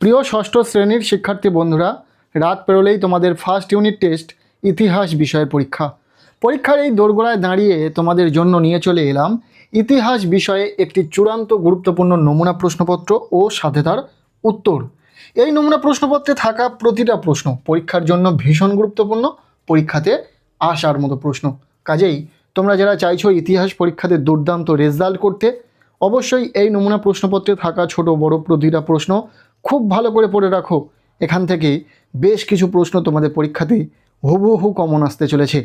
প্রিয় ষষ্ঠ শ্রেণীর শিক্ষার্থী বন্ধুরা, রাত পেরোলেই তোমাদের ফার্স্ট ইউনিট টেস্ট ইতিহাস বিষয়ের পরীক্ষার এই দোরগোড়ায় দাঁড়িয়ে তোমাদের জন্য নিয়ে চলে এলাম ইতিহাস বিষয়ে একটি চূড়ান্ত গুরুত্বপূর্ণ নমুনা প্রশ্নপত্র ও সাথে তার উত্তর। এই নমুনা প্রশ্নপত্রে থাকা প্রতিটা প্রশ্ন পরীক্ষার জন্য ভীষণ গুরুত্বপূর্ণ, পরীক্ষাতে আসার মতো প্রশ্ন। কাজেই তোমরা যারা চাইছো ইতিহাস পরীক্ষাতে দুর্দান্ত রেজাল্ট করতে, অবশ্যই এই নমুনা প্রশ্নপত্রে থাকা ছোট বড় প্রতিটা প্রশ্ন খুব ভালো করে পড়ে রাখো। এখান থেকে বেশ কিছু প্রশ্ন তোমাদের পরীক্ষাতে হুবহু কমন আসতে চলেছে।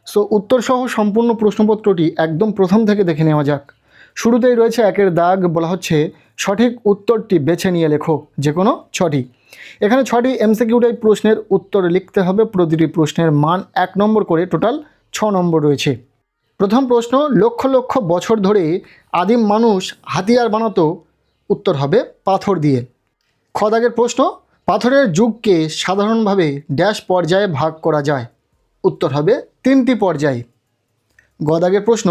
সো উত্তরসহ সম্পূর্ণ প্রশ্নপত্রটি একদম প্রথম থেকে দেখে নেওয়া যাক। শুরুতেই রয়েছে একের দাগ, বলা হচ্ছে সঠিক উত্তরটি বেছে নিয়ে লেখো, যে কোনো ছটি। এখানে 6টি এমসিকিউ টাইপ প্রশ্নের উত্তর লিখতে হবে। প্রতিটি প্রশ্নের মান 1 নম্বর করে, টোটাল 6 নম্বর রয়েছে। প্রথম প্রশ্ন, লক্ষ লক্ষ বছর ধরে আদিম মানুষ হাতিয়ার বানাতো, উত্তর হবে পাথর দিয়ে। খ দাগের প্রশ্ন, পাথরের যুগকে সাধারণভাবে ড্যাশ পর্যায়ে ভাগ করা যায়, উত্তর হবে 3টি পর্যায়ে। গ দাগের প্রশ্ন,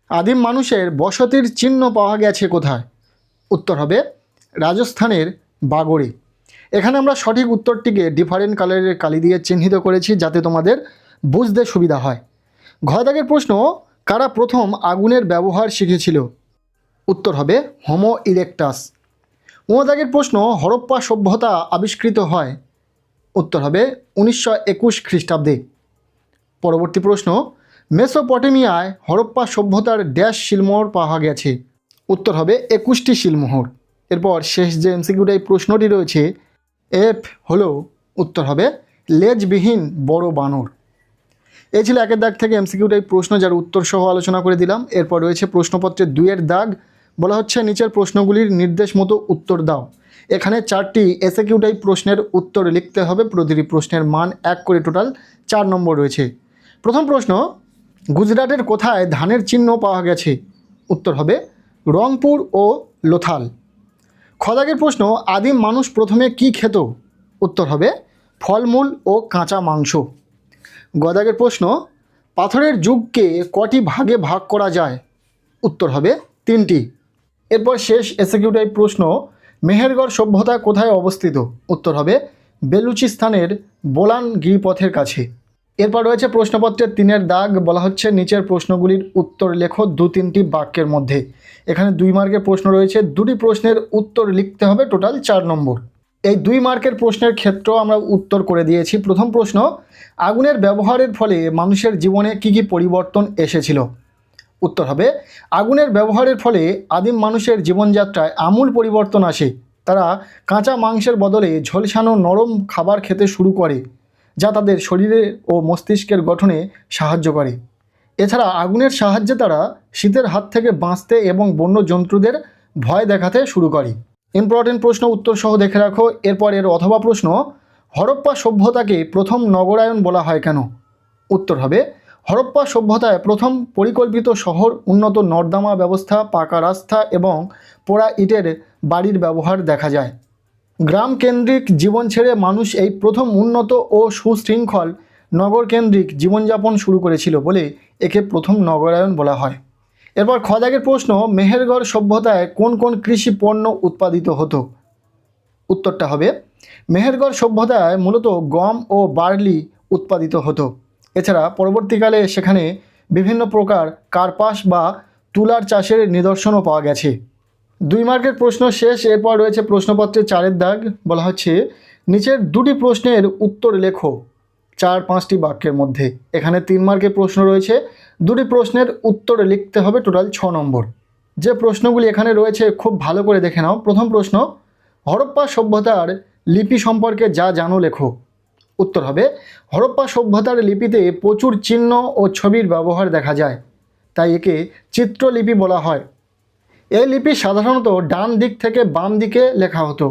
আদিম মানুষের বসতির চিহ্ন পাওয়া গেছে কোথায়, উত্তর হবে রাজস্থানের বাগড়ে। এখানে আমরা সঠিক উত্তরটিকে ডিফারেন্ট কালারের কালি দিয়ে চিহ্নিত করেছি যাতে তোমাদের বুঝতে সুবিধা হয়। ঘ দাগের প্রশ্ন, কারা প্রথম আগুনের ব্যবহার শিখেছিল, উত্তর হবে হোমো ইরেক্টাস। ও দাগের প্রশ্ন, হরপ্পা সভ্যতা আবিষ্কৃত হয়, উত্তর হবে 1921 খ্রিস্টাব্দে। পরবর্তী প্রশ্ন, মেসোপটেমিয়ায় হরপ্পা সভ্যতার ড্যাশ শিলমোহর পাওয়া গেছে, উত্তর হবে 21টি শিলমোহর। এরপর শেষ যে এমসিকিউটাই প্রশ্নটি রয়েছে, এফ হলো, উত্তর হবে লেজবিহীন বড় বানর। এই ছিল একের দাগ থেকে এমসিকিউটাই প্রশ্ন, যার উত্তর সহ আলোচনা করে দিলাম। এরপর রয়েছে প্রশ্নপত্রের 2-এর দাগ, বলা হচ্ছে নিচের প্রশ্নগুলির নির্দেশ মতো উত্তর দাও। এখানে 4টি এসএকিউ টাইপ প্রশ্নের উত্তর লিখতে হবে। প্রতিটি প্রশ্নের মান 1 করে, টোটাল 4 নম্বর রয়েছে। প্রথম প্রশ্ন, গুজরাটের কোথায় ধানের চিহ্ন পাওয়া গেছে, উত্তর হবে রংপুর ও লোথাল। খ দাগের প্রশ্ন, আদিম মানুষ প্রথমে কি খেত, উত্তর হবে ফলমূল ও কাঁচা মাংস। গ দাগের প্রশ্ন, পাথরের যুগকে কটি ভাগে ভাগ করা যায়, উত্তর হবে 3টি। এরপর শেষ এসএকিউ টাইপ প্রশ্ন, মেহেরগড় সভ্যতা কোথায় অবস্থিত, উত্তর হবে বেলুচিস্তানের বোলান গিরিপথের কাছে। এরপর রয়েছে প্রশ্নপত্রের 3-এর দাগ, বলা হচ্ছে নিচের প্রশ্নগুলির উত্তর লেখো 2-3টি বাক্যের মধ্যে। এখানে 2 মার্কের প্রশ্ন রয়েছে, 2টি প্রশ্নের উত্তর লিখতে হবে, টোটাল 4 নম্বর। এই 2 মার্কের প্রশ্নের ক্ষেত্রেও আমরা উত্তর করে দিয়েছি। প্রথম প্রশ্ন, আগুনের ব্যবহারের ফলে মানুষের জীবনে কী কী পরিবর্তন এসেছিল, উত্তর হবে আগুনের ব্যবহারের ফলে আদিম মানুষের জীবনযাত্রায় আমূল পরিবর্তন আসে। তারা কাঁচা মাংসের বদলে ঝলসানো নরম খাবার খেতে শুরু করে, যা তাদের শরীরে ও মস্তিষ্কের গঠনে সাহায্য করে। এছাড়া আগুনের সাহায্যে তারা শীতের হাত থেকে বাঁচতে এবং বন্য জন্তুদের ভয় দেখাতে শুরু করে। ইম্পর্টেন্ট প্রশ্ন, উত্তর সহ দেখে রাখো। এরপর এর অথবা প্রশ্ন, হরপ্পা সভ্যতাকে প্রথম নগরায়ন বলা হয় কেন, উত্তর হবে হরপ্পা সভ্যতায় প্রথম পরিকল্পিত শহর, উন্নত নর্দমা ব্যবস্থা, পাকা রাস্তা এবং পোড়া ইটের বাড়ির ব্যবহার দেখা যায়। গ্রাম কেন্দ্রিক জীবন ছেড়ে মানুষ এই প্রথম উন্নত ও সুশৃঙ্খল নগরকেন্দ্রিক জীবনযাপন শুরু করেছিল বলে একে প্রথম নগরায়ন বলা হয়। এরপর খ দাগের প্রশ্ন, মেহেরগড় সভ্যতায় কোন কোন কৃষি পণ্য উৎপাদিত হতো, উত্তরটা হবে মেহেরগড় সভ্যতায় মূলত গম ও বার্লি উৎপাদিত হতো। এছাড়া পরবর্তীকালে সেখানে বিভিন্ন প্রকার কার্পাস বা তুলার চাষের নিদর্শনও পাওয়া গেছে। 2 মার্কের প্রশ্ন শেষ। এরপর রয়েছে প্রশ্নপত্রের 4-এর দাগ, বলা হচ্ছে নিচের 2টি প্রশ্নের উত্তর লেখো 4-5টি বাক্যের মধ্যে। এখানে 3 মার্কের প্রশ্ন রয়েছে, 2টি প্রশ্নের উত্তর লিখতে হবে, টোটাল 6 নম্বর। যে প্রশ্নগুলি এখানে রয়েছে খুব ভালো করে দেখে নাও। প্রথম প্রশ্ন, হরপ্পা সভ্যতার লিপি সম্পর্কে যা জানো লেখো, উত্তর হবে হরপ্পা সভ্যতার লিপিতে প্রচুর চিহ্ন ও ছবির ব্যবহার দেখা যায়, তাই একে চিত্রলিপি বলা হয়। এই লিপি সাধারণত ডান দিক থেকে বাম দিকে লেখা হতো।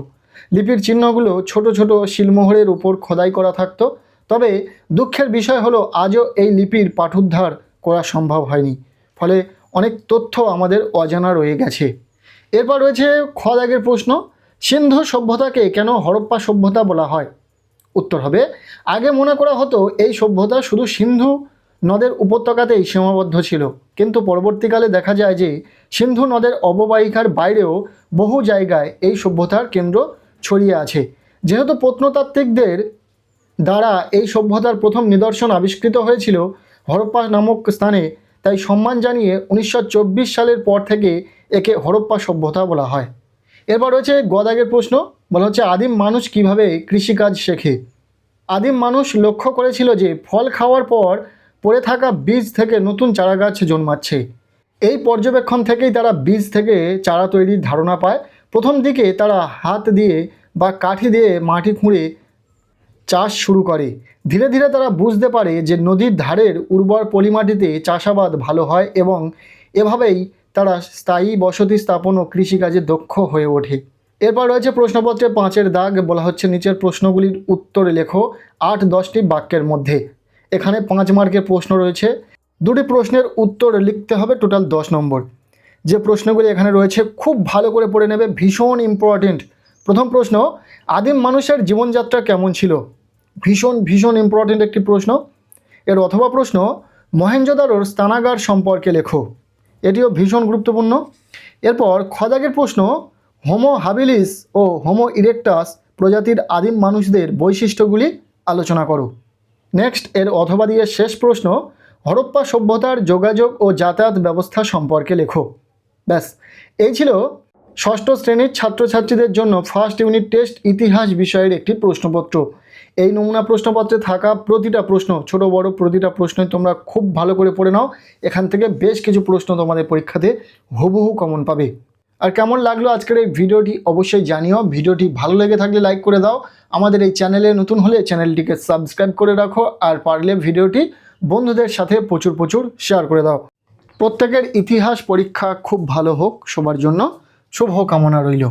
লিপির চিহ্নগুলো ছোট ছোট শিলমোহরের উপর খোদাই করা থাকতো। তবে দুঃখের বিষয় হলো আজও এই লিপির পাঠোদ্ধার করা সম্ভব হয়নি, ফলে অনেক তথ্য আমাদের অজানা রয়ে গেছে। এরপর রয়েছে খ দাগের প্রশ্ন, সিন্ধু সভ্যতাকে কেন হরপ্পা সভ্যতা বলা হয়, উত্তর হবে আগে মনে করা হতো এই সভ্যতা শুধু সিন্ধু নদের উপত্যকাতেই সীমাবদ্ধ ছিল, কিন্তু পরবর্তীকালে দেখা যায় যে সিন্ধু নদের অববাহিকার বাইরেও বহু জায়গায় এই সভ্যতার কেন্দ্র ছড়িয়ে আছে। যেহেতু প্রত্নতাত্ত্বিকদের দ্বারা এই সভ্যতার প্রথম নিদর্শন আবিষ্কৃত হয়েছিল হরপ্পা নামক স্থানে, তাই সম্মান জানিয়ে 1924 সালের পর থেকে একে হরপ্পা সভ্যতা বলা হয়। এরপর রয়েছে গদাগের প্রশ্ন, বলা হচ্ছে আদিম মানুষ কিভাবে কৃষিকাজ শেখে। আদিম মানুষ লক্ষ্য করেছিল যে ফল খাওয়ার পর পড়ে থাকা বীজ থেকে নতুন চারাগাছ জন্মাচ্ছে। এই পর্যবেক্ষণ থেকেই তারা বীজ থেকে চারা তৈরির ধারণা পায়। প্রথম দিকে তারা হাত দিয়ে বা কাঠি দিয়ে মাটি খুঁড়ে চাষ শুরু করে। ধীরে ধীরে তারা বুঝতে পারে যে নদীর ধারের উর্বর পলিমাটিতে চাষাবাদ ভালো হয় এবং এভাবেই তারা স্থায়ী বসতি স্থাপন ও কৃষিকাজে দক্ষ হয়ে ওঠে। এরপর রয়েছে প্রশ্নপত্রে 5-এর দাগ, বলা হচ্ছে নিচের প্রশ্নগুলির উত্তর লেখো 8-10টি বাক্যের মধ্যে। এখানে 5 মার্কের প্রশ্ন রয়েছে, 2টি প্রশ্নের উত্তর লিখতে হবে, টোটাল 10 নম্বর। যে প্রশ্নগুলি এখানে রয়েছে খুব ভালো করে পড়ে নেবে, ভীষণ ইম্পর্টেন্ট। প্রথম প্রশ্ন, আদিম মানুষের জীবনযাত্রা কেমন ছিল? ভীষণ ভীষণ ইম্পর্টেন্ট একটি প্রশ্ন। এর অথবা প্রশ্ন, মহেঞ্জোদারোর স্নানাগার সম্পর্কে লেখো। এটিও ভীষণ গুরুত্বপূর্ণ। এরপর খদাগের প্রশ্ন, হোমো হাবিলিস ও হোমো ইরেক্টাস প্রজাতির আদিম মানুষদের বৈশিষ্ট্যগুলি আলোচনা করো। নেক্সট এর অথবা দিয়ে শেষ প্রশ্ন, হরপ্পা সভ্যতার যোগাযোগ ও যাতায়াত ব্যবস্থা সম্পর্কে লেখো। ব্যাস, এই ছিল ষষ্ঠ শ্রেণীর ছাত্রছাত্রীদের জন্য ফার্স্ট ইউনিট টেস্ট ইতিহাস বিষয়ের একটি প্রশ্নপত্র। এই নমুনা প্রশ্নপত্রে থাকা প্রতিটা প্রশ্ন, ছোট বড় প্রতিটা প্রশ্নই তোমরা খুব ভালো করে পড়ে নাও। এখান থেকে বেশ কিছু প্রশ্ন তোমাদের পরীক্ষাতে হুবহু কমন পাবে। আর কেমন লাগলো আজকের এই ভিডিওটি অবশ্যই জানিও। ভিডিওটি ভালো লেগে থাকলে লাইক করে দাও। আমাদের এই চ্যানেলে নতুন হলে চ্যানেলটিকে সাবস্ক্রাইব করে রাখো, আর পারলে ভিডিওটি বন্ধুদের সাথে প্রচুর প্রচুর শেয়ার করে দাও। প্রত্যেকের ইতিহাস পরীক্ষা খুব ভালো হোক, সবার জন্য শুভ কামনা রইল।